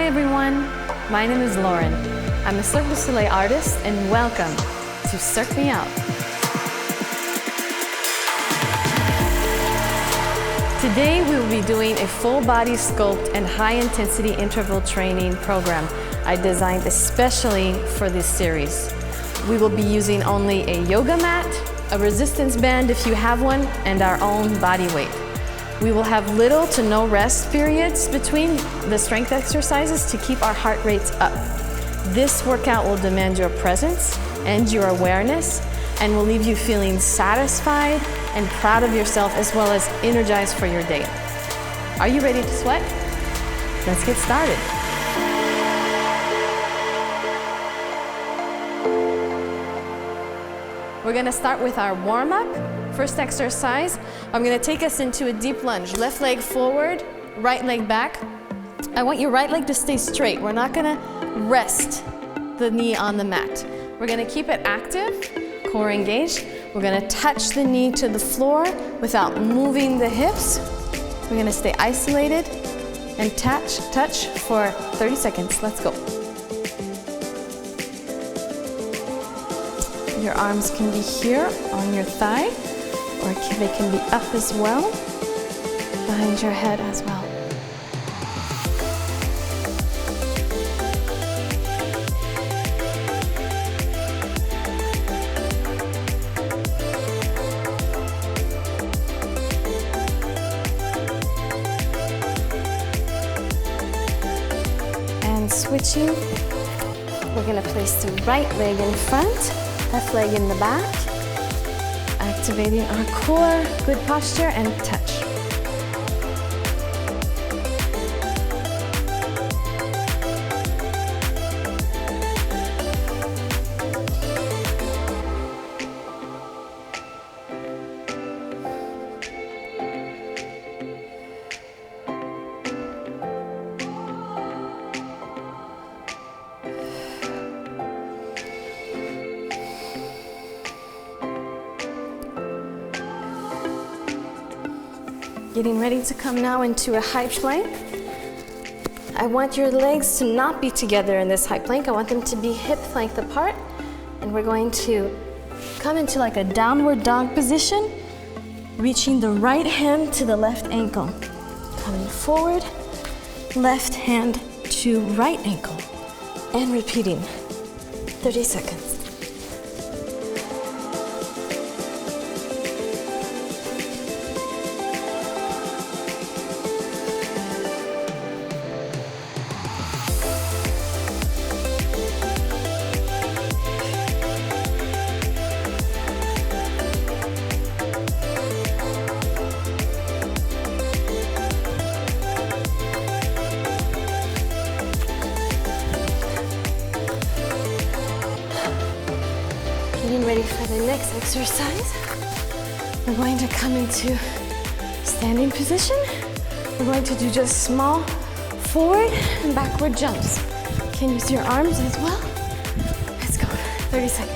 everyone, my name is Lauren. I'm a Cirque du Soleil artist and welcome to Cirque Me Out. Today we will be doing a full body sculpt and high intensity interval training program I designed especially for this series. We will be using only a yoga mat, a resistance band if you have one, and our own body weight. We will have little to no rest periods between the strength exercises to keep our heart rates up. This workout will demand your presence and your awareness and will leave you feeling satisfied and proud of yourself as well as energized for your day. Are you ready to sweat? Let's get started. We're gonna start with our warm-up. First exercise, I'm gonna take us into a deep lunge. Left leg forward, right leg back. I want your right leg to stay straight. We're not gonna rest the knee on the mat. We're gonna keep it active, core engaged. We're gonna touch the knee to the floor without moving the hips. We're gonna stay isolated and touch for 30 seconds. Let's go. Your arms can be here on your thigh, or they can be up as well, behind your head as well. And switching, we're gonna place the right leg in front, left leg in the back, activating our core, good posture, and touch. Getting ready to come now into a high plank. I want your legs to not be together in this high plank. I want them to be hip length apart. And we're going to come into like a downward dog position, reaching the right hand to the left ankle. Coming forward, left hand to right ankle. And repeating, 30 seconds. Getting ready for the next exercise. We're going to come into standing position. We're going to do just small forward and backward jumps. You can use your arms as well. Let's go, 30 seconds.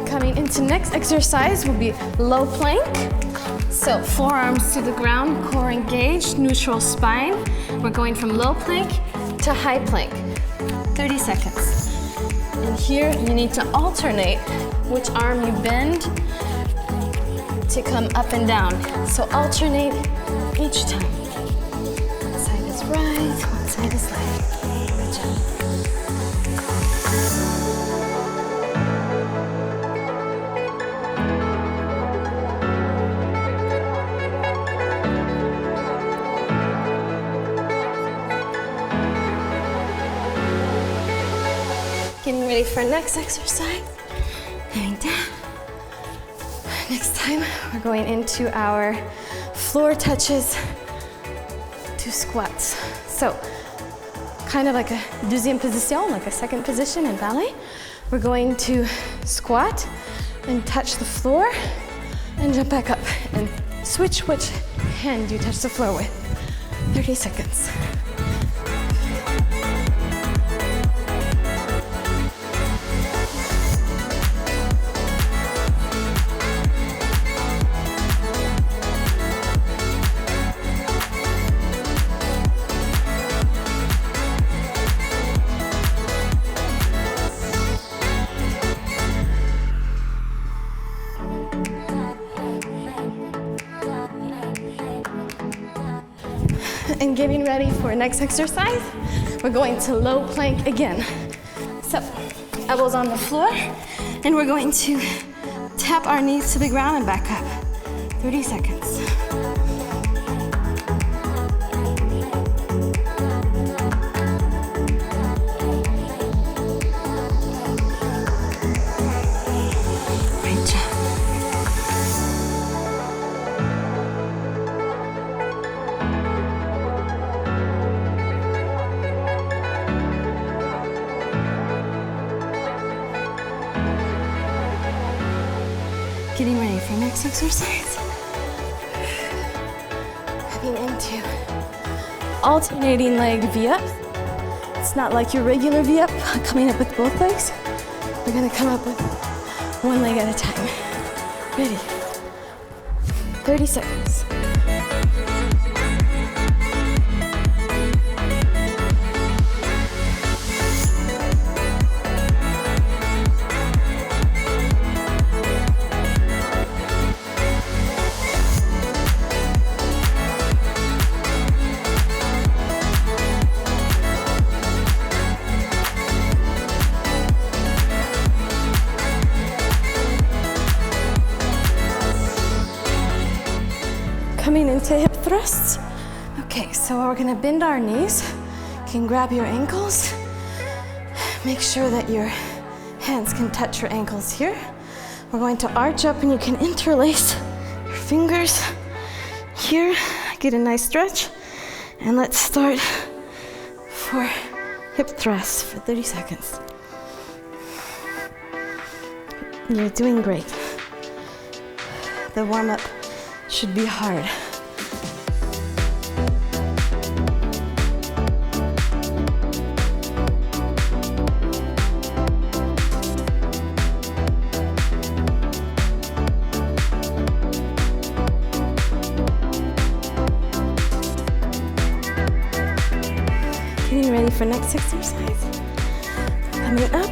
Coming into next exercise will be low plank. So forearms to the ground, core engaged, neutral spine. We're going from low plank to high plank. 30 seconds. And here you need to alternate which arm you bend to come up and down. So alternate each time. One side is right, one side is left. Good job. Getting ready for next exercise. Laying down. Next time, we're going into our floor touches to squats. So kind of like a deuxième position, like a second position in ballet. We're going to squat and touch the floor and jump back up and switch which hand you touch the floor with. 30 seconds. And getting ready for our next exercise, we're going to low plank again. So, elbows on the floor, and we're going to tap our knees to the ground and back up. 30 seconds. Great job. Getting ready for next exercise. Heading into alternating leg V-up. It's not like your regular V-up, coming up with both legs. We're gonna come up with one leg at a time. Ready? 30 seconds. Coming into hip thrusts. Okay, so we're gonna bend our knees. You can grab your ankles. Make sure that your hands can touch your ankles here. We're going to arch up and you can interlace your fingers here. Get a nice stretch. And let's start for hip thrusts for 30 seconds. You're doing great. The warm-up should be hard. Getting ready for next exercise. Coming up.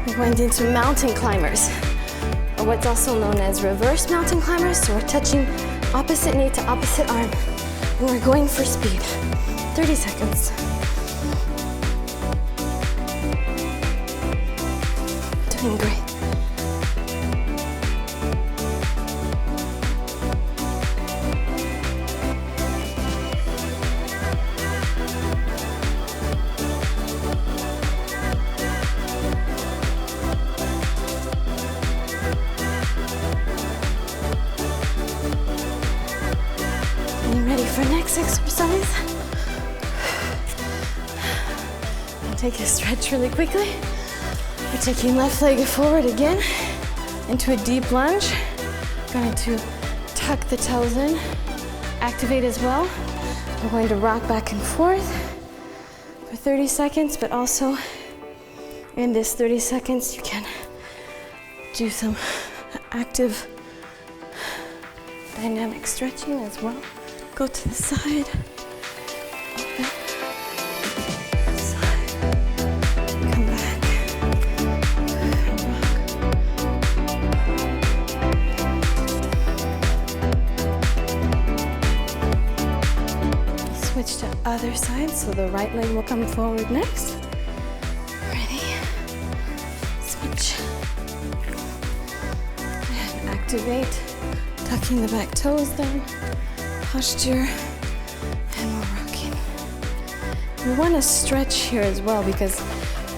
We're going into mountain climbers, or what's also known as reverse mountain climbers. So we're touching opposite knee to opposite arm, and we're going for speed. 30 seconds. Doing great. Ready for next exercise. I'll take a stretch really quickly. We're taking left leg forward again into a deep lunge. Going to tuck the toes in, activate as well. We're going to rock back and forth for 30 seconds, but also in this 30 seconds, you can do some active dynamic stretching as well. Go to the side, open, side, come back, rock. Switch to other side, so the right leg will come forward next. Ready, switch, and activate, tucking the back toes down. Posture, and we're rocking. We want to stretch here as well because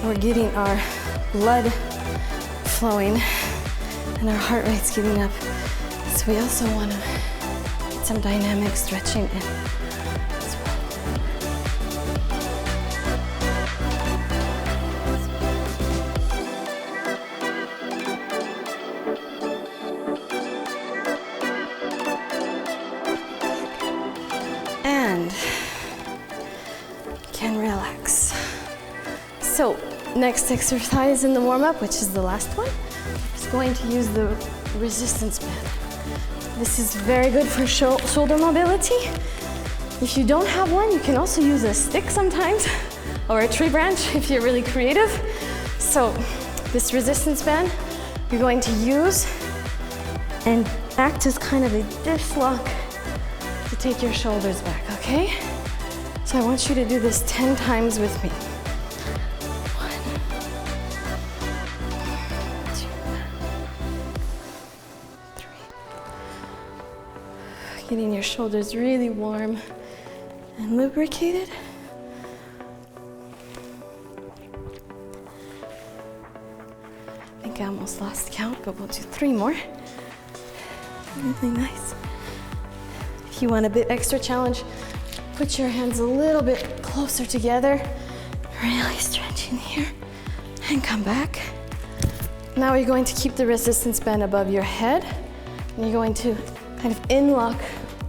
we're getting our blood flowing and our heart rate's getting up. So we also want to get some dynamic stretching in as well. So next exercise in the warm-up, which is the last one, is going to use the resistance band. This is very good for shoulder mobility. If you don't have one, you can also use a stick sometimes, or a tree branch if you're really creative. So this resistance band, you're going to use and act as kind of a disc lock to take your shoulders back, okay? So I want you to do this 10 times with me. 1, 2, 3. Getting your shoulders really warm and lubricated. I think I almost lost count, but we'll do 3 more. Really nice. If you want a bit extra challenge, put your hands a little bit closer together. Really stretching here and come back. Now you're going to keep the resistance band above your head. And you're going to kind of in-lock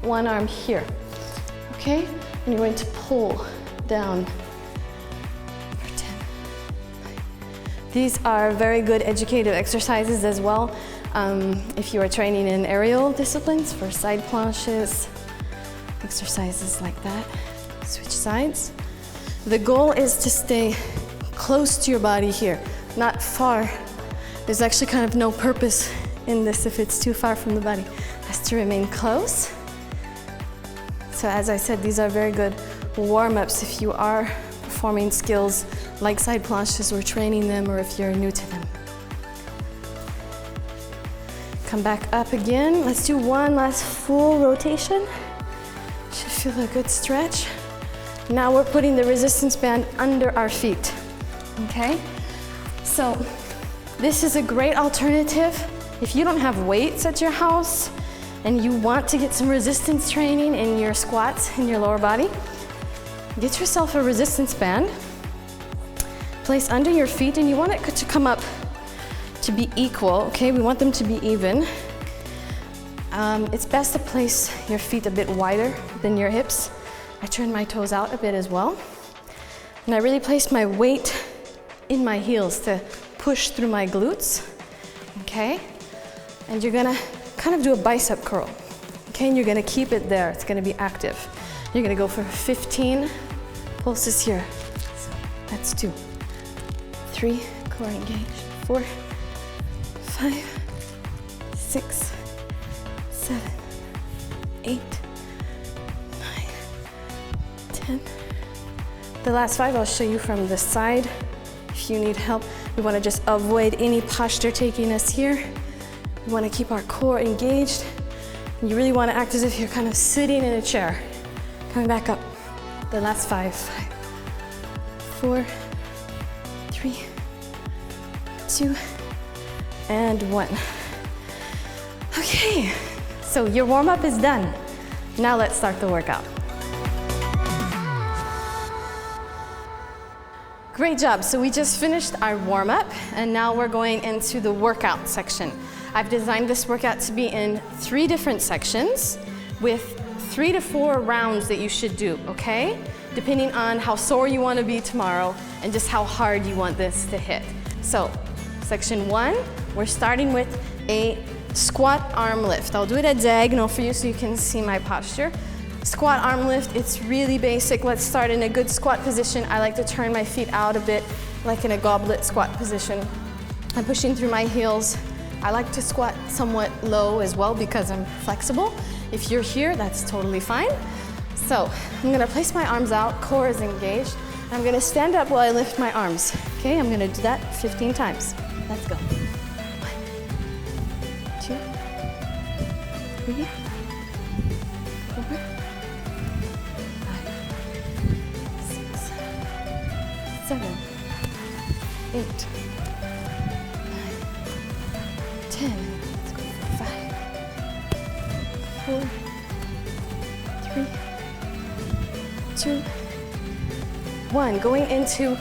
one arm here, okay? And you're going to pull down for 10. These are very good educative exercises as well. If you are training in aerial disciplines for side planches, exercises like that, switch sides. The goal is to stay close to your body here, not far. There's actually kind of no purpose in this if it's too far from the body. It has to remain close. So as I said, these are very good warm-ups if you are performing skills like side planches or training them, or if you're new to them. Come back up again. Let's do one last full rotation. Should feel a good stretch. Now we're putting the resistance band under our feet, okay? So this is a great alternative if you don't have weights at your house and you want to get some resistance training in your squats in your lower body. Get yourself a resistance band, place under your feet, and you want it to come up to be equal, okay? We want them to be even. It's best to place your feet a bit wider than your hips. I turn my toes out a bit as well. And I really place my weight in my heels to push through my glutes, okay? And you're gonna kind of do a bicep curl, okay? And you're gonna keep it there, it's gonna be active. You're gonna go for 15 pulses here. So that's 2, 3, core engaged, 4, 5, 6, 7, 8, 9, 10. The last 5 I'll show you from the side. If you need help, we want to just avoid any posture taking us here. We want to keep our core engaged. You really want to act as if you're kind of sitting in a chair. Coming back up. The last 5. 4, 3, 2, and 1. Okay, so your warm-up is done. Now let's start the workout. Great job, so we just finished our warm-up and now we're going into the workout section. I've designed this workout to be in 3 different sections with 3 to 4 rounds that you should do, okay? Depending on how sore you want to be tomorrow and just how hard you want this to hit. So, section 1, we're starting with a squat arm lift. I'll do it at diagonal for you so you can see my posture. Squat arm lift, it's really basic. Let's start in a good squat position. I like to turn my feet out a bit, like in a goblet squat position. I'm pushing through my heels. I like to squat somewhat low as well because I'm flexible. If you're here, that's totally fine. So I'm gonna place my arms out, core is engaged. I'm gonna stand up while I lift my arms. Okay, I'm gonna do that 15 times. Let's go. 1, 2, 3, 4, 5, 6, 7, 8, 9, 10. Let's go for 5, 4, 3, 2, 1. Going into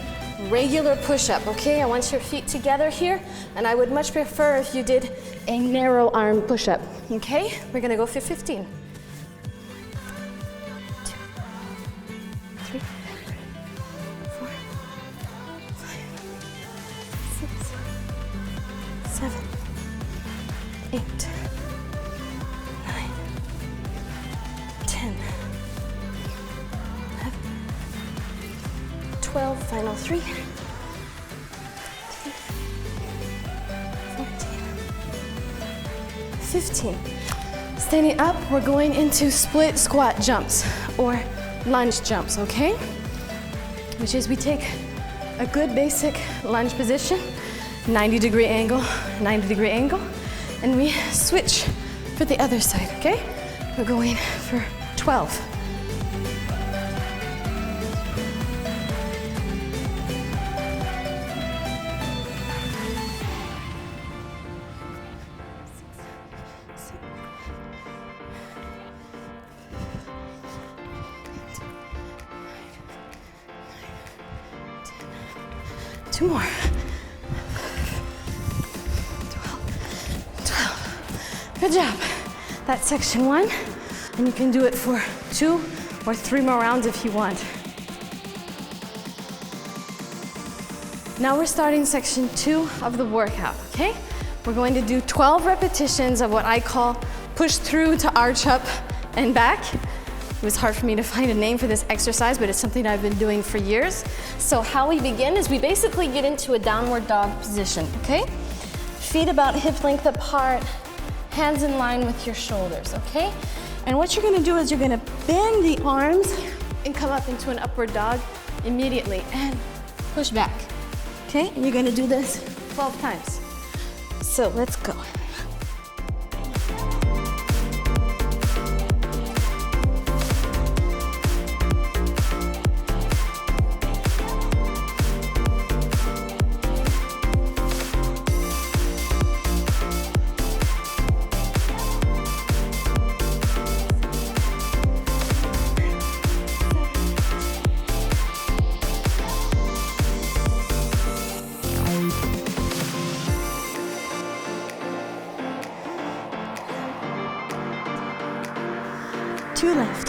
regular push-up, okay? I want your feet together here, and I would much prefer if you did a narrow arm push-up, okay? We're gonna go for 15. 1, 2, 3, 4, 5, 10, 11, 12, final 3, 15. Standing up, we're going into split squat jumps or lunge jumps, okay? Which is we take a good basic lunge position, 90-degree angle, 90-degree angle, and we switch for the other side, okay? We're going for 12. Two more. 12. Good job. That's section 1, and you can do it for 2 or 3 more rounds if you want. Now we're starting section 2 of the workout, okay? We're going to do 12 repetitions of what I call push through to arch up and back. It was hard for me to find a name for this exercise, but it's something I've been doing for years. So how we begin is we basically get into a downward dog position, okay? Feet about hip length apart, hands in line with your shoulders, okay? And what you're gonna do is you're gonna bend the arms and come up into an upward dog immediately and push back, okay? And you're gonna do this 12 times. So let's go. Two left.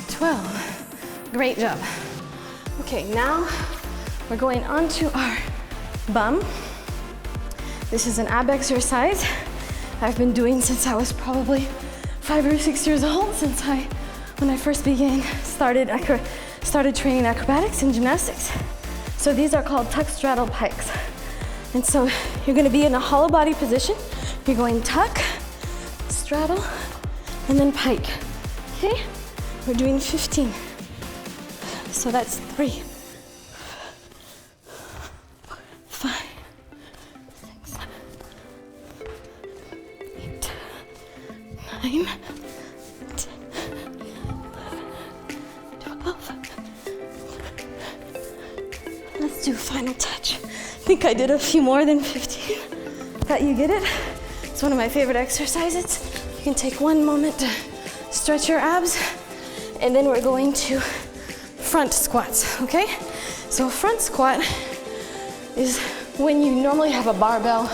12. Great job. Okay, now we're going onto our bum. This is an ab exercise I've been doing since I was probably 5 or 6 years old, when I first started training acrobatics and gymnastics. So these are called tuck straddle pikes. And so you're gonna be in a hollow body position. You're going tuck, straddle, and then pike, okay? We're doing 15. So that's 3, 5, 6, 8, 9, 10, 11, 12. Let's do final touch. I think I did a few more than 15. But you get it? It's one of my favorite exercises. You can take one moment to stretch your abs, and then we're going to front squats, okay? So a front squat is when you normally have a barbell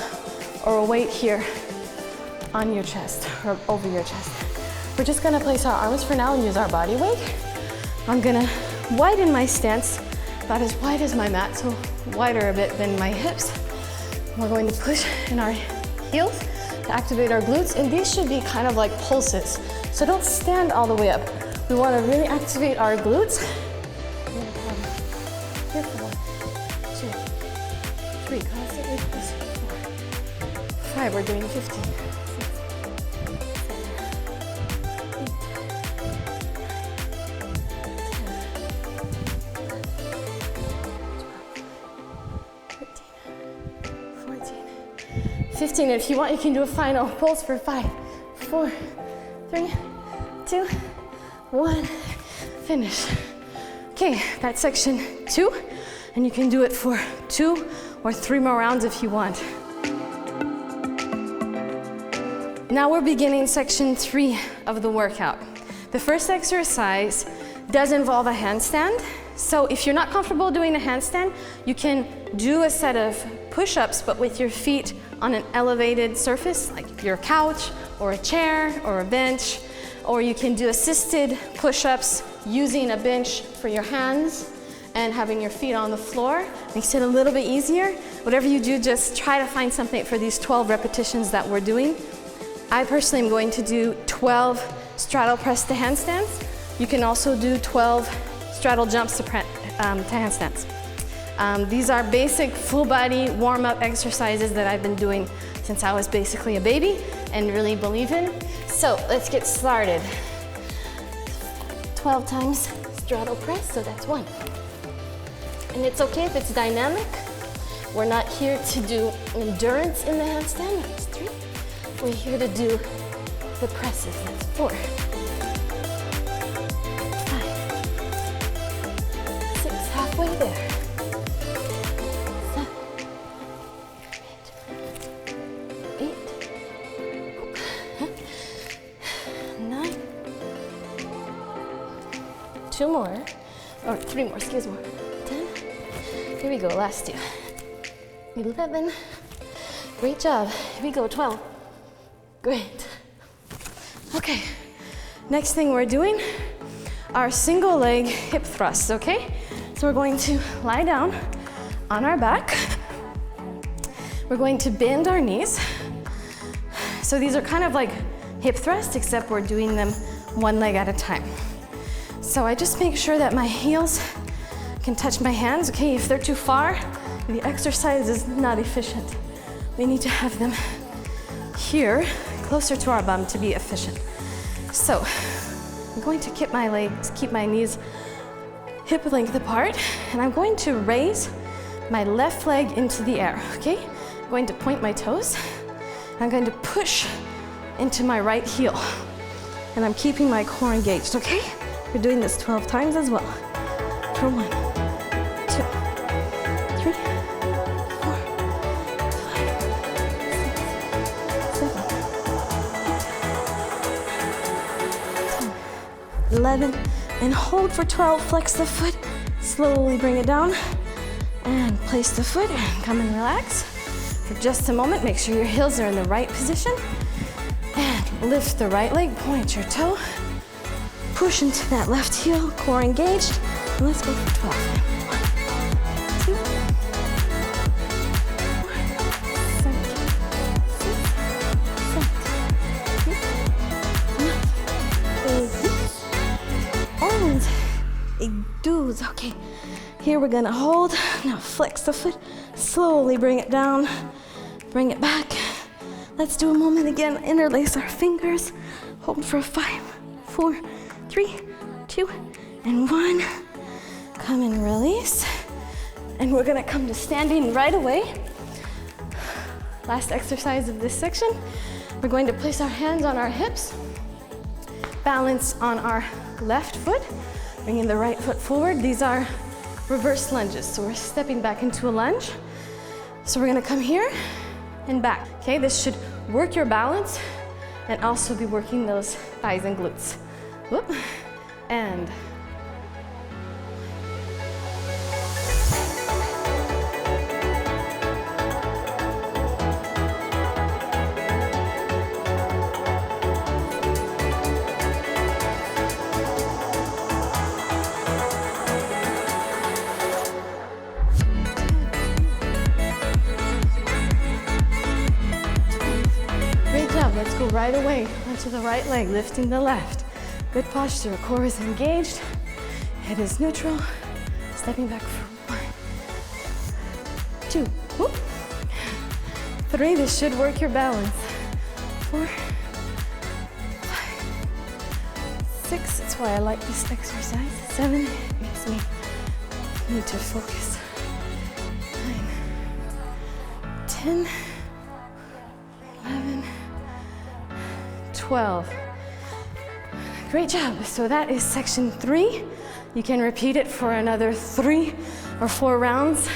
or a weight here on your chest or over your chest. We're just gonna place our arms for now and use our body weight. I'm gonna widen my stance about as wide as my mat, so wider a bit than my hips. We're going to push in our heels to activate our glutes, and these should be kind of like pulses. So don't stand all the way up. We want to really activate our glutes. Here, 4, 2, 3, constantly push. 4, 5, we're doing 15. 6, 15. If you want, you can do a final pulse for 5, 4, 3, 2, 1. Finish. Okay, that's section 2, and you can do it for 2 or 3 more rounds if you want. Now we're beginning section 3 of the workout. The first exercise does involve a handstand. So if you're not comfortable doing a handstand, you can do a set of push-ups, but with your feet on an elevated surface, like your couch or a chair or a bench, or you can do assisted push-ups using a bench for your hands and having your feet on the floor. Makes it a little bit easier. Whatever you do, just try to find something for these 12 repetitions that we're doing. I personally am going to do 12 straddle press to handstands. You can also do 12 straddle jumps to handstands. These are basic full body warm-up exercises that I've been doing since I was basically a baby and really believe in. So let's get started. 12 times straddle press, so that's 1. And it's okay if it's dynamic. We're not here to do endurance in the handstand, that's 3. We're here to do the presses, that's 4. 5, 6, halfway there. 7, 8, 9, 2 more, or 3 more, excuse me, 10. Here we go, last 2. 11. Great job. Here we go, 12. Great. Okay, next thing we're doing are single leg hip thrusts, okay? So we're going to lie down on our back. We're going to bend our knees. So these are kind of like hip thrusts, except we're doing them one leg at a time. So I just make sure that my heels can touch my hands, okay? If they're too far, the exercise is not efficient. We need to have them here, closer to our bum to be efficient. So I'm going to keep my legs, keep my knees hip length apart, and I'm going to raise my left leg into the air, okay? I'm going to point my toes. I'm going to push into my right heel, and I'm keeping my core engaged, okay? We're doing this 12 times as well. For 1, 2, 3, 4, 5, 6, 7, 8, 10, 11, and hold for 12. Flex the foot, slowly bring it down, and place the foot, and come and relax. For just a moment, make sure your heels are in the right position, and lift the right leg, point your toe, push into that left heel, core engaged, and let's go for 12. 1, 2, 4, 7, 6, 7, 8, 8 do's. Okay, here we're gonna hold. Now flex the foot, slowly bring it down, bring it back. Let's do a moment again, interlace our fingers, hold for 5, 4, 3, 2, and 1. Come and release. And we're gonna come to standing right away. Last exercise of this section. We're going to place our hands on our hips, balance on our left foot, bringing the right foot forward. These are reverse lunges, so we're stepping back into a lunge. So we're gonna come here and back. Okay, this should work your balance and also be working those thighs and glutes. Whoop, and great job. Let's go right away onto the right leg, lifting the left. Good posture, core is engaged, head is neutral, stepping back for 1, 2, whoop. 3, this should work your balance. 4, 5, 6, that's why I like this exercise. 7, it makes me need to focus. 9, 10, 11, 12. Great job. So that is section 3. You can repeat it for another 3 or 4 rounds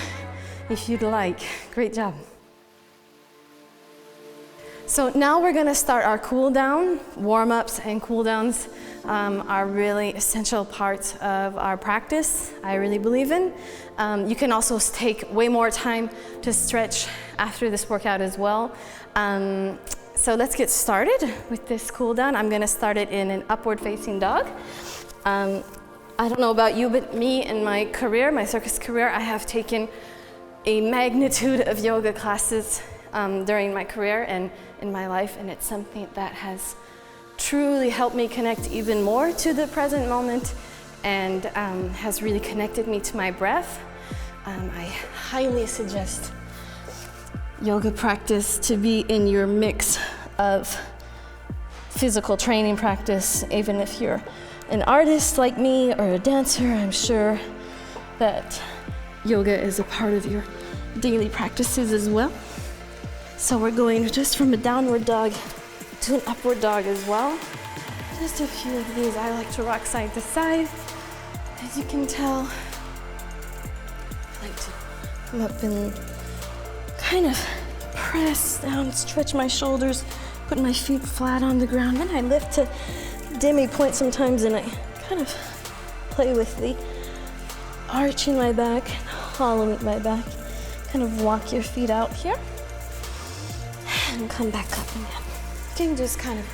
if you'd like. Great job. So now we're gonna start our cool down. Warm-ups and cool downs are really essential parts of our practice, I really believe in. You can also take way more time to stretch after this workout as well. So let's get started with this cool down. I'm gonna start it in an upward facing dog. I don't know about you, but me in my career, my circus career, I have taken a magnitude of yoga classes during my career and in my life, and it's something that has truly helped me connect even more to the present moment and has really connected me to my breath. I highly suggest yoga practice to be in your mix of physical training practice. Even if you're an artist like me or a dancer, I'm sure that yoga is a part of your daily practices as well. So we're going just from a downward dog to an upward dog as well. Just a few of these. I like to rock side to side. As you can tell, I like to come up and kind of press down, stretch my shoulders, put my feet flat on the ground. Then I lift to demi-point sometimes, and I kind of play with the arch in my back, hollowing my back. Kind of walk your feet out here and come back up again. You can just kind of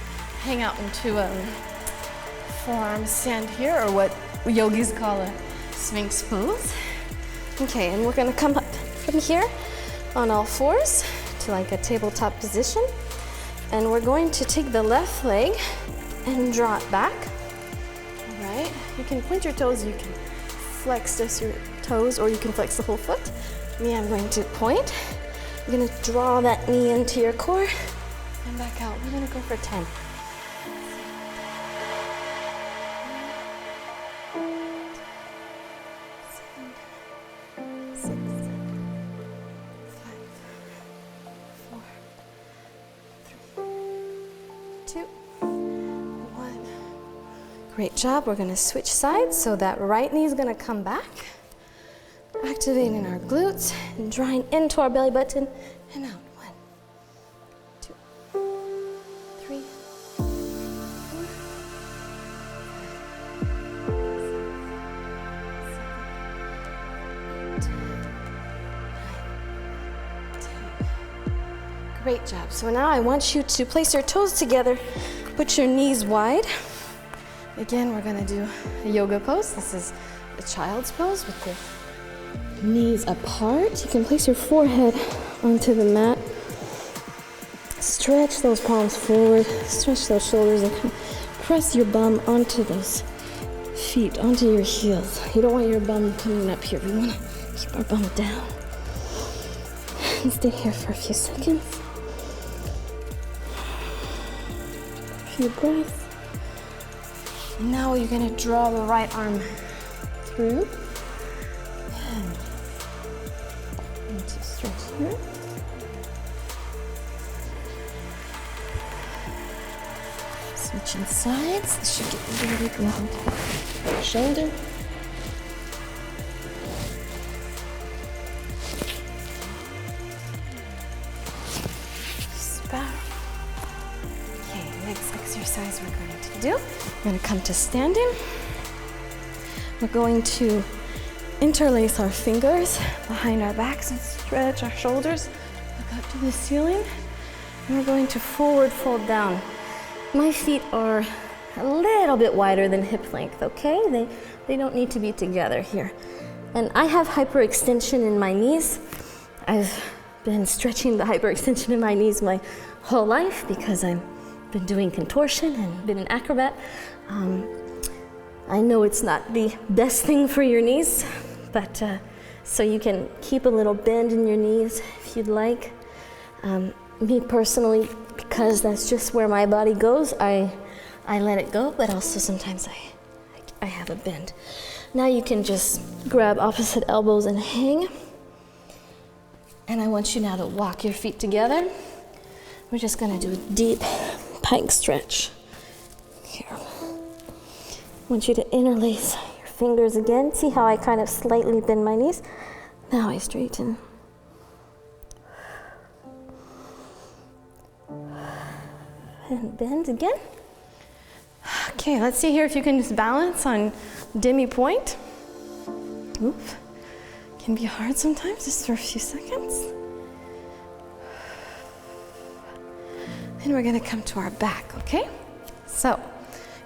hang out into a forearm stand here, or what yogis call a Sphinx pose. Okay, and we're gonna come up from here on all fours to like a tabletop position. And we're going to take the left leg and draw it back. All right, you can point your toes, you can flex just your toes, or you can flex the whole foot. Me, I'm going to point. You're gonna draw that knee into your core and back out. We're gonna go for 10. 6, 5, 4, 3, 2, 1. Great job. We're going to switch sides, so that right knee is going to come back, activating our glutes and drawing into our belly button and out. 1, 2, 3, 4, 5, 6, 7, 8, 9, 10. Great job. So now I want you to place your toes together, put your knees wide. Again, we're gonna do a yoga pose. This is a child's pose with the knees apart. You can place your forehead onto the mat. Stretch those palms forward, stretch those shoulders, and press your bum onto those feet, onto your heels. You don't want your bum coming up here. We wanna keep our bum down. And stay here for a few seconds. A few breaths. And now you're gonna draw the right arm through. And to stretch here. Switching sides. This should get really around your shoulder. Okay, next exercise we're going to do. We're going to come to standing. We're going to interlace our fingers behind our backs and stretch our shoulders. Look up to the ceiling. And we're going to forward fold down. My feet are a little bit wider than hip length, okay? They don't need to be together here. And I have hyperextension in my knees. I've been stretching the hyperextension in my knees my whole life because I've been doing contortion and been an acrobat. I know it's not the best thing for your knees, but so you can keep a little bend in your knees if you'd like. Me personally, because that's just where my body goes, I let it go, but also sometimes I have a bend. Now you can just grab opposite elbows and hang. And I want you now to walk your feet together. We're just gonna do a deep pike stretch. Here. I want you to interlace your fingers again. See how I kind of slightly bend my knees? Now I straighten. And bend again. Okay, let's see here if you can just balance on demi-point. Oop. Can be hard sometimes, just for a few seconds. Then we're gonna come to our back, okay? So,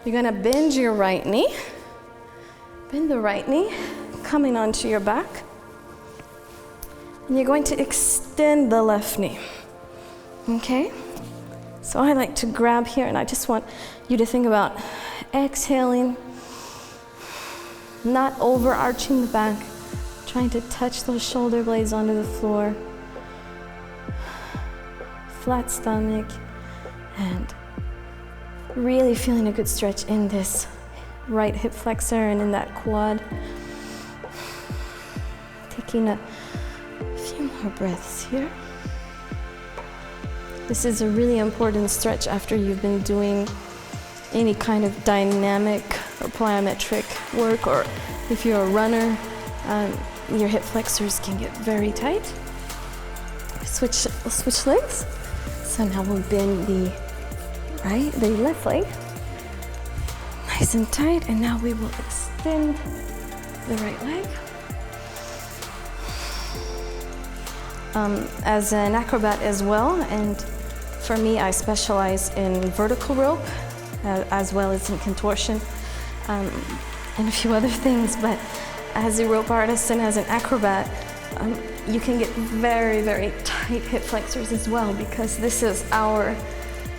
you're gonna bend your right knee. Bend the right knee, coming onto your back. And you're going to extend the left knee, okay? So I like to grab here, and I just want you to think about exhaling, not overarching the back, trying to touch those shoulder blades onto the floor, flat stomach, and really feeling a good stretch in this right hip flexor and in that quad. Taking a few more breaths here. This is a really important stretch after you've been doing any kind of dynamic or plyometric work, or if you're a runner, your hip flexors can get very tight. We'll switch legs. So now we'll bend the left leg, nice and tight, and now we will extend the right leg. As an acrobat as well, and for me, I specialize in vertical rope as well as in contortion and a few other things, but as a rope artist and as an acrobat, you can get very, very tight hip flexors as well, because this is our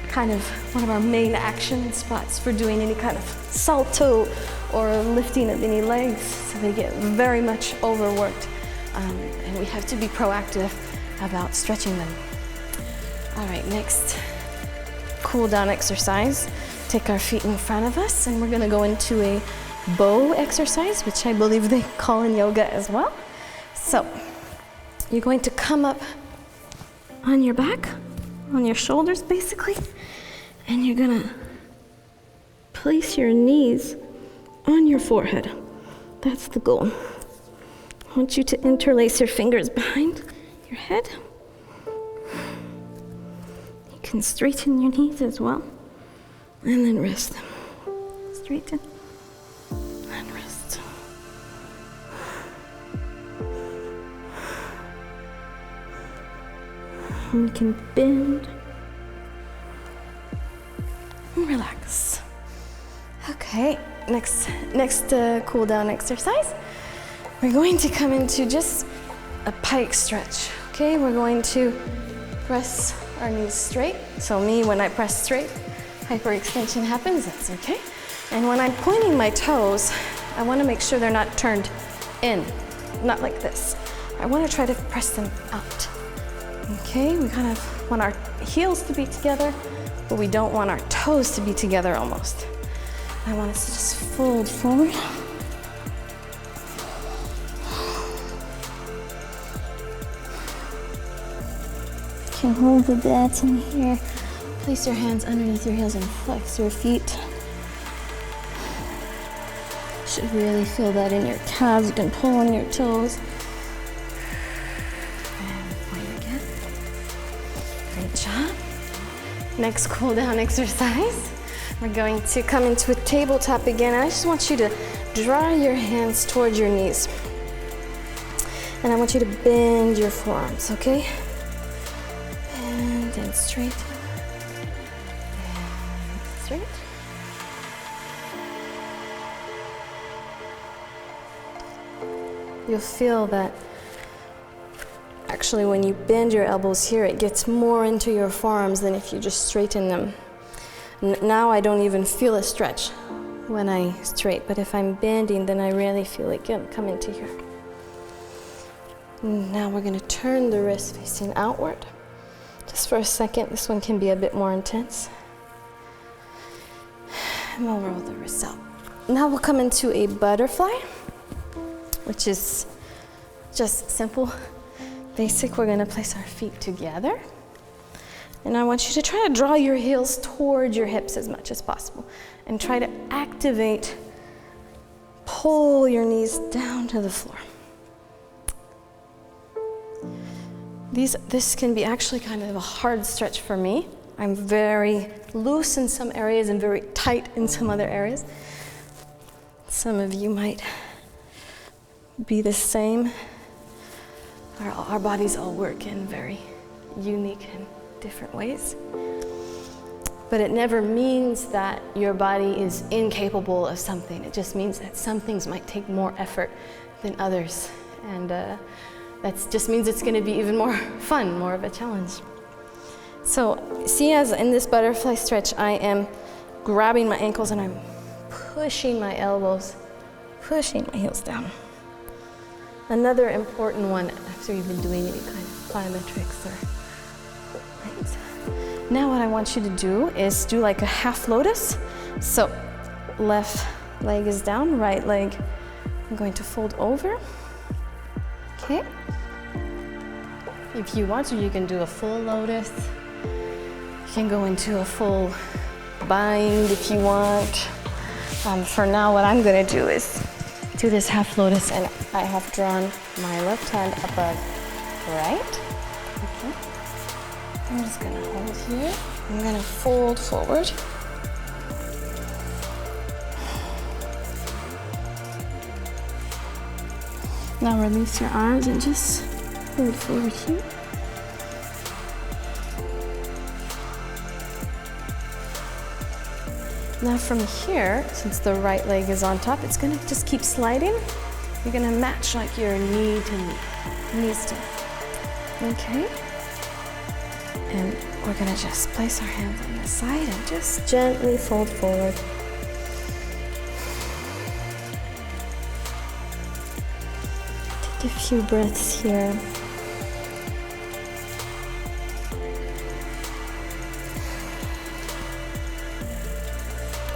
kind of one of our main action spots for doing any kind of salto or lifting of any legs, so they get very much overworked, and we have to be proactive about stretching them. All right, next cool down exercise. Take our feet in front of us, and we're gonna go into a bow exercise, which I believe they call in yoga as well. So you're going to come up on your back, on your shoulders basically, and you're gonna place your knees on your forehead. That's the goal. I want you to interlace your fingers behind your head. You can straighten your knees as well, and then rest them. Straighten and rest. And you can bend and relax. Okay, next cool down exercise. We're going to come into just a pike stretch. Okay, we're going to press our knees straight. So me, when I press straight, hyperextension happens, that's okay. And when I'm pointing my toes, I want to make sure they're not turned in, not like this. I want to try to press them out. Okay, we kind of want our heels to be together, but we don't want our toes to be together almost. I want us to just fold forward. You can hold the bats in here. Place your hands underneath your heels and flex your feet. You should really feel that in your calves. You can pull on your toes. And point again. Great job. Next cool down exercise. We're going to come into a tabletop again. I just want you to draw your hands towards your knees. And I want you to bend your forearms, okay? Bend and straighten. And straight. You'll feel that actually when you bend your elbows here, it gets more into your forearms than if you just straighten them. Now I don't even feel a stretch when I straight, but if I'm bending, then I really feel it come into here. Now we're going to turn the wrist facing outward. Just for a second, this one can be a bit more intense. And we'll roll the wrists out. Now we'll come into a butterfly, which is just simple, basic. We're going to place our feet together. And I want you to try to draw your heels toward your hips as much as possible. And try to activate, pull your knees down to the floor. This can be actually kind of a hard stretch for me. I'm very loose in some areas and very tight in some other areas. Some of you might be the same. Our bodies all work in very unique and different ways. But it never means that your body is incapable of something. It just means that some things might take more effort than others. And That just means it's gonna be even more fun, more of a challenge. So see, as in this butterfly stretch, I am grabbing my ankles and I'm pushing my elbows, pushing my heels down. Another important one after you've been doing any kind of plyometrics or right. Now what I want you to do is do like a half lotus. So left leg is down, right leg I'm going to fold over. Okay. If you want to, you can do a full lotus. You can go into a full bind if you want. For now, what I'm gonna do is do this half lotus, and I have drawn my left hand above right. Okay. I'm just gonna hold here. I'm gonna fold forward. Now release your arms and just fold forward here. Now from here, since the right leg is on top, it's gonna just keep sliding. You're gonna match like your knee to knee, knees to knee. Okay? And we're gonna just place our hands on the side and just gently fold forward. Take a few breaths here.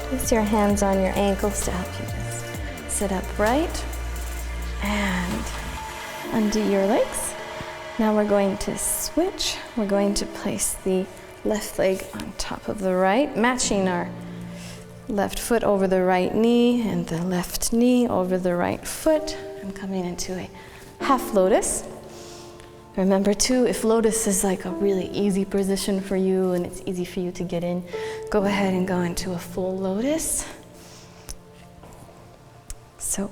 Place your hands on your ankles to help you just sit upright and undo your legs. Now we're going to switch. We're going to place the left leg on top of the right, matching our left foot over the right knee and the left knee over the right foot. I'm coming into a half lotus. Remember too, if lotus is like a really easy position for you and it's easy for you to get in, go ahead and go into a full lotus. So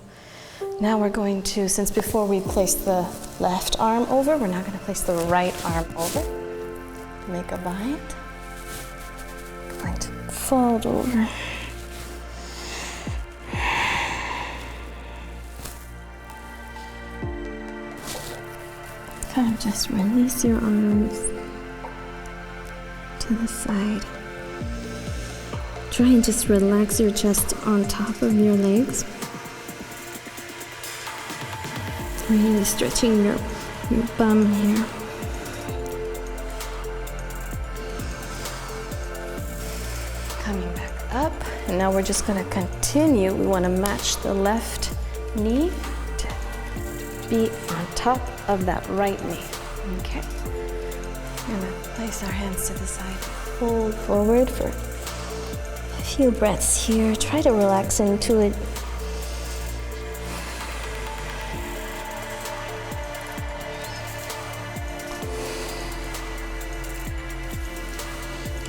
now we're going to, since before we placed the left arm over, we're now going to place the right arm over. Make a bind. I'm going to fold over. Kind of just release your arms to the side. Try and just relax your chest on top of your legs. Really stretching your bum here. Coming back up, and now we're just going to continue. We want to match the left knee to be on top of that right knee. Okay. We're going to place our hands to the side, fold forward for a few breaths here. Try to relax into it.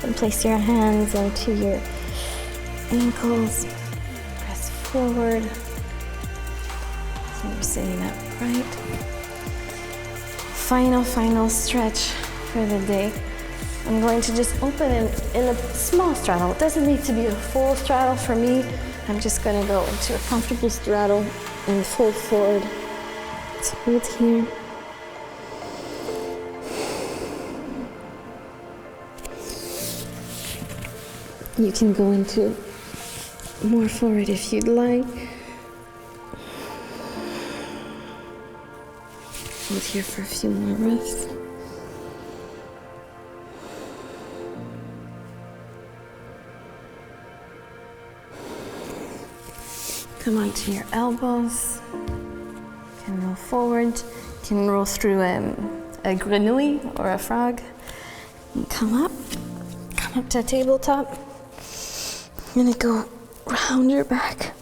And place your hands onto your ankles. Press forward. So you're sitting upright. Final stretch for the day. I'm going to just open in a small straddle. It doesn't need to be a full straddle for me. I'm just going to go into a comfortable straddle and fold forward. Let's hold here. You can go into more forward if you'd like. Hold here for a few more breaths. Come onto your elbows. You can roll forward. You can roll through a grenouille or a frog. And come up to tabletop. You're gonna go round your back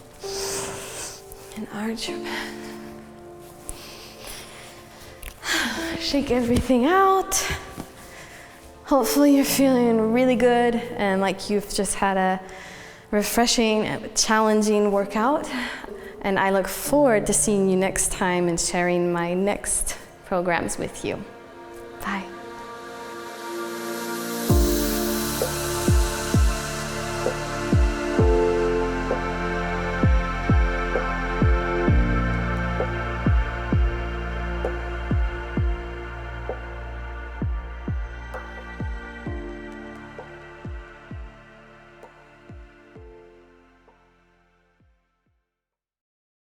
and arch your back. Shake everything out. Hopefully you're feeling really good and like you've just had a refreshing and challenging workout. And I look forward to seeing you next time and sharing my next programs with you. Bye.